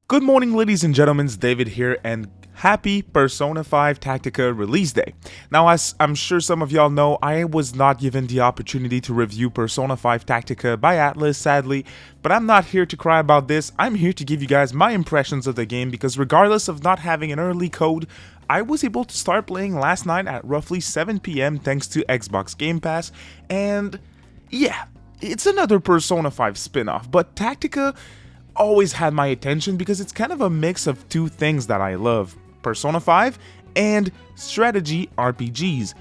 Good morning, ladies and gentlemen, it's David here, and happy Persona 5 Tactica release day. Now, as I'm sure some of y'all know, I was not given the opportunity to review Persona 5 Tactica by ATLUS, sadly, but I'm not here to cry about this. I'm here to give you guys my impressions of the game, because regardless of not having an early code, I was able to start playing last night at roughly 7 PM thanks to Xbox Game Pass, and yeah, it's another Persona 5 spin-off, but Tactica always had my attention because it's kind of a mix of two things that I love: Persona 5 and strategy RPGs.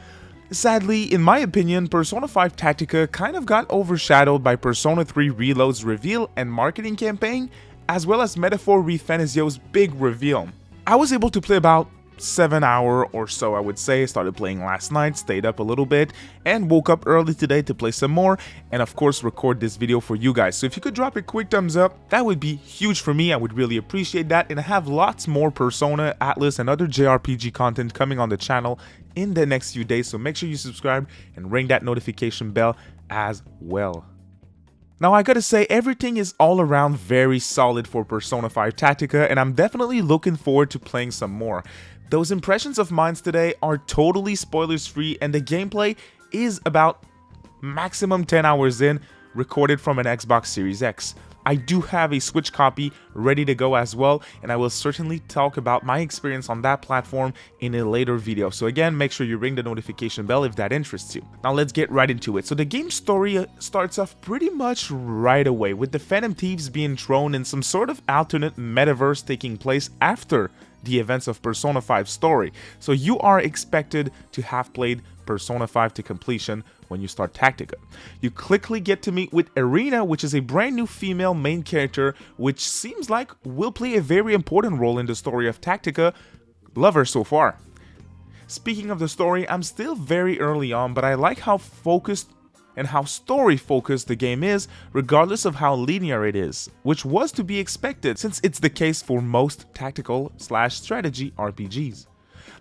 Sadly, in my opinion, Persona 5 Tactica kind of got overshadowed by Persona 3 Reload's reveal and marketing campaign, as well as Metaphor ReFantazio's big reveal. I was able to play about 7 hours or so, I would say. Started playing last night, stayed up a little bit, and woke up early today to play some more, and of course record this video for you guys. So if you could drop a quick thumbs up, that would be huge for me. I would really appreciate that, and I have lots more Persona, ATLUS, and other JRPG content coming on the channel in the next few days, so make sure you subscribe and ring that notification bell as well. Now, I gotta say, everything is all around very solid for Persona 5 Tactica, and I'm definitely looking forward to playing some more. Those impressions of mine today are totally spoilers free, and the gameplay is about maximum 10 hours in, recorded from an Xbox Series X. I do have a Switch copy ready to go as well, and I will certainly talk about my experience on that platform in a later video. So again, make sure you ring the notification bell if that interests you. Now let's get right into it. So the game's story starts off pretty much right away, with the Phantom Thieves being thrown in some sort of alternate metaverse taking place after the events of Persona 5's story. So you are expected to have played Persona 5 to completion when you start Tactica. You quickly get to meet with Irina, which is a brand new female main character, which seems like will play a very important role in the story of Tactica. Love her so far. Speaking of the story, I'm still very early on, but I like how focused and how story-focused the game is, regardless of how linear it is, which was to be expected since it's the case for most tactical/strategy RPGs.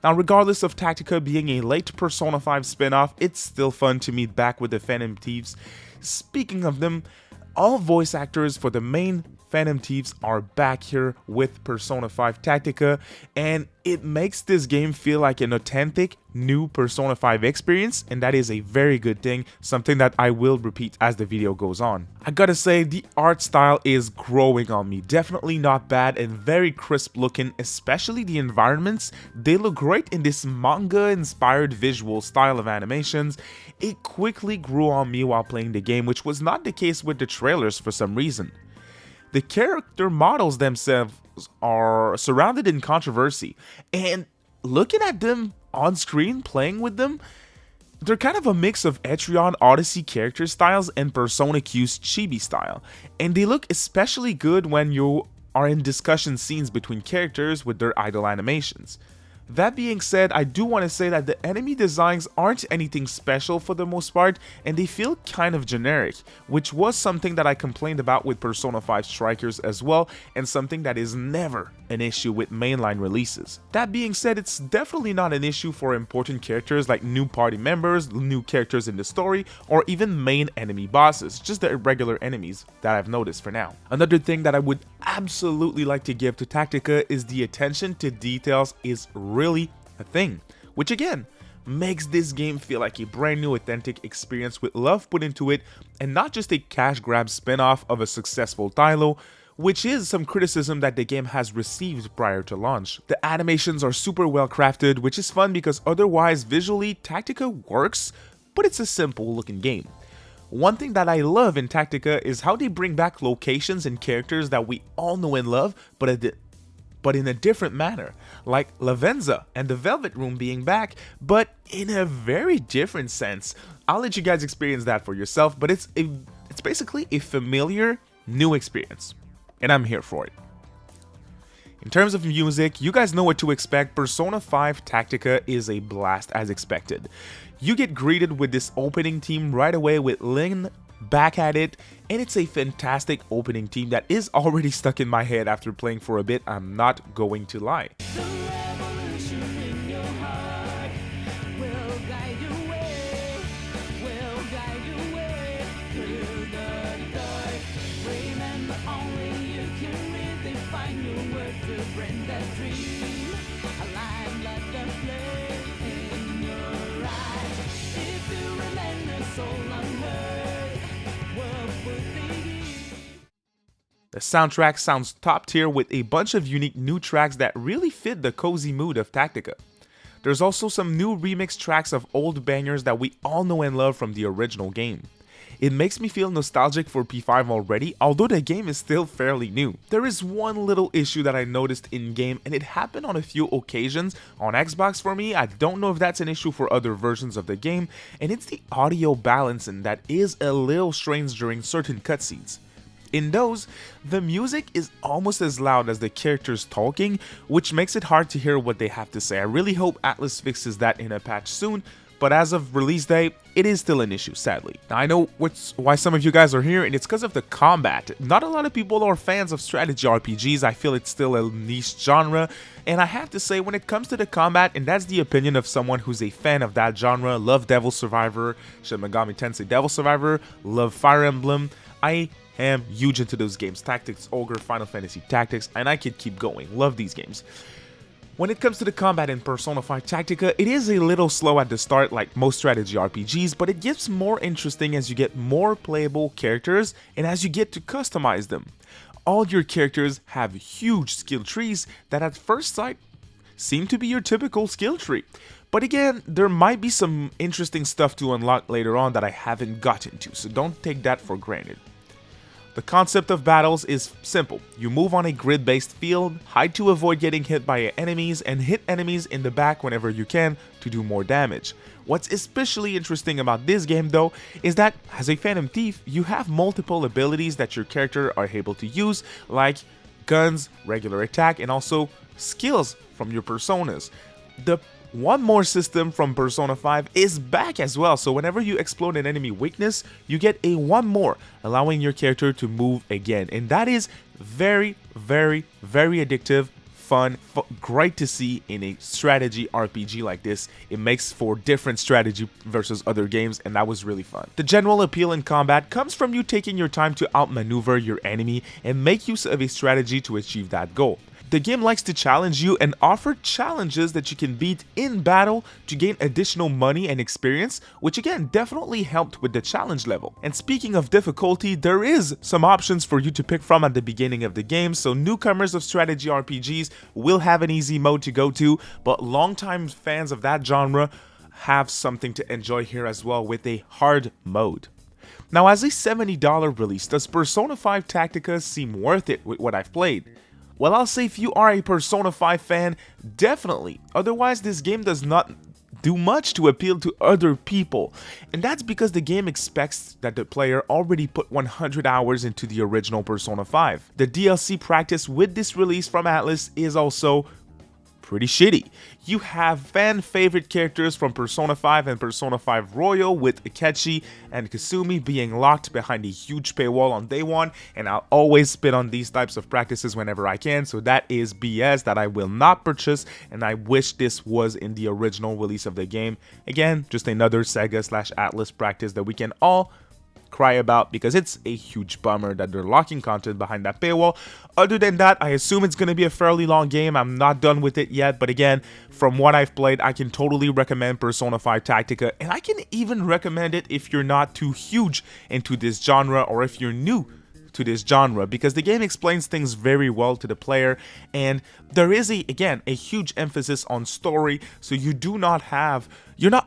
Now, regardless of Tactica being a late Persona 5 spin-off, it's still fun to meet back with the Phantom Thieves. Speaking of them, all voice actors for the main Phantom Thieves are back here with Persona 5 Tactica, and it makes this game feel like an authentic new Persona 5 experience, and that is a very good thing, something that I will repeat as the video goes on. I gotta say, the art style is growing on me. Definitely not bad and very crisp looking, especially the environments. They look great in this manga-inspired visual style of animations. It quickly grew on me while playing the game, which was not the case with the trailers for some reason. The character models themselves are surrounded in controversy, and looking at them on screen, playing with them, they're kind of a mix of Etrian Odyssey character styles and Persona Q's chibi style, and they look especially good when you are in discussion scenes between characters with their idle animations. That being said, I do want to say that the enemy designs aren't anything special for the most part, and they feel kind of generic, which was something that I complained about with Persona 5 Strikers as well, and something that is never an issue with mainline releases. That being said, it's definitely not an issue for important characters like new party members, new characters in the story, or even main enemy bosses, just the irregular enemies that I've noticed for now. Another thing that I would absolutely like to give to Tactica is the attention to details is really a thing, which again makes this game feel like a brand new authentic experience with love put into it, and not just a cash grab spin-off of a successful title, which is some criticism that the game has received prior to launch. The animations are super well crafted, which is fun because otherwise visually Tactica works, but it's a simple looking game. One thing that I love in Tactica is how they bring back locations and characters that we all know and love, but in a different manner, like Lavenza and the Velvet Room being back, but in a very different sense. I'll let you guys experience that for yourself, but it's basically a familiar new experience, and I'm here for it. In terms of music, you guys know what to expect. Persona 5 Tactica is a blast as expected. You get greeted with this opening theme right away with Lin back at it, and it's a fantastic opening theme that is already stuck in my head after playing for a bit, I'm not going to lie. Remember, only you can really find your way. The soundtrack sounds top tier with a bunch of unique new tracks that really fit the cozy mood of Tactica. There's also some new remix tracks of old bangers that we all know and love from the original game. It makes me feel nostalgic for P5 already, although the game is still fairly new. There is one little issue that I noticed in-game, and it happened on a few occasions on Xbox for me. I don't know if that's an issue for other versions of the game, and it's the audio balancing that is a little strange during certain cutscenes. In those, the music is almost as loud as the characters talking, which makes it hard to hear what they have to say. I really hope ATLUS fixes that in a patch soon, but as of release day, it is still an issue, sadly. Now, I know why some of you guys are here, and it's because of the combat. Not a lot of people are fans of strategy RPGs. I feel it's still a niche genre, and I have to say, when it comes to the combat, and that's the opinion of someone who's a fan of that genre, love Devil Survivor, Shin Megami Tensei Devil Survivor, love Fire Emblem, I am huge into those games. Tactics, Ogre, Final Fantasy Tactics, and I could keep going. Love these games. When it comes to the combat in Persona 5 Tactica, it is a little slow at the start like most strategy RPGs, but it gets more interesting as you get more playable characters and as you get to customize them. All your characters have huge skill trees that at first sight seem to be your typical skill tree. But again, there might be some interesting stuff to unlock later on that I haven't gotten to, so don't take that for granted. The concept of battles is simple. You move on a grid-based field, hide to avoid getting hit by enemies, and hit enemies in the back whenever you can to do more damage. What's especially interesting about this game though is that as a Phantom Thief, you have multiple abilities that your character are able to use, like guns, regular attack, and also skills from your personas. The One More system from Persona 5 is back as well, so whenever you explode an enemy weakness, you get a one more, allowing your character to move again, and that is very addictive, fun, great to see in a strategy RPG like this. It makes for different strategy versus other games, and that was really fun. The general appeal in combat comes from you taking your time to outmaneuver your enemy and make use of a strategy to achieve that goal. The game likes to challenge you and offer challenges that you can beat in battle to gain additional money and experience, which again definitely helped with the challenge level. And speaking of difficulty, there is some options for you to pick from at the beginning of the game, so newcomers of strategy RPGs will have an easy mode to go to, but longtime fans of that genre have something to enjoy here as well with a hard mode. Now, as a $70 release, does Persona 5 Tactica seem worth it with what I've played? Well, I'll say if you are a Persona 5 fan, definitely. Otherwise, this game does not do much to appeal to other people. And that's because the game expects that the player already put 100 hours into the original Persona 5. The DLC practice with this release from ATLUS is also pretty shitty. You have fan favorite characters from Persona 5 and Persona 5 Royal, with Akechi and Kasumi being locked behind a huge paywall on day one, and I'll always spit on these types of practices whenever I can, so that is BS that I will not purchase, and I wish this was in the original release of the game. Again, just another Sega/ATLUS practice that we can all cry about because it's a huge bummer that they're locking content behind that paywall. Other than that, I assume it's going to be a fairly long game. I'm not done with it yet, but again, from what I've played, I can totally recommend Persona 5 Tactica, and I can even recommend it if you're not too huge into this genre or if you're new to this genre, because the game explains things very well to the player, and there is again a huge emphasis on story, so you're not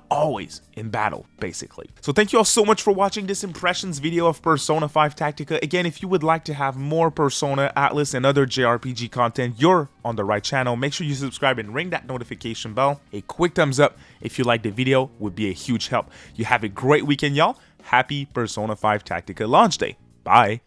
always in battle basically. So thank you all so much for watching this impressions video of Persona 5 Tactica. Again, if you would like to have more Persona, ATLUS, and other JRPG content, you're on the right channel. Make sure you subscribe and ring that notification bell. A quick thumbs up if you like the video would be a huge help. You have a great weekend, y'all. Happy Persona 5 Tactica launch day. Bye.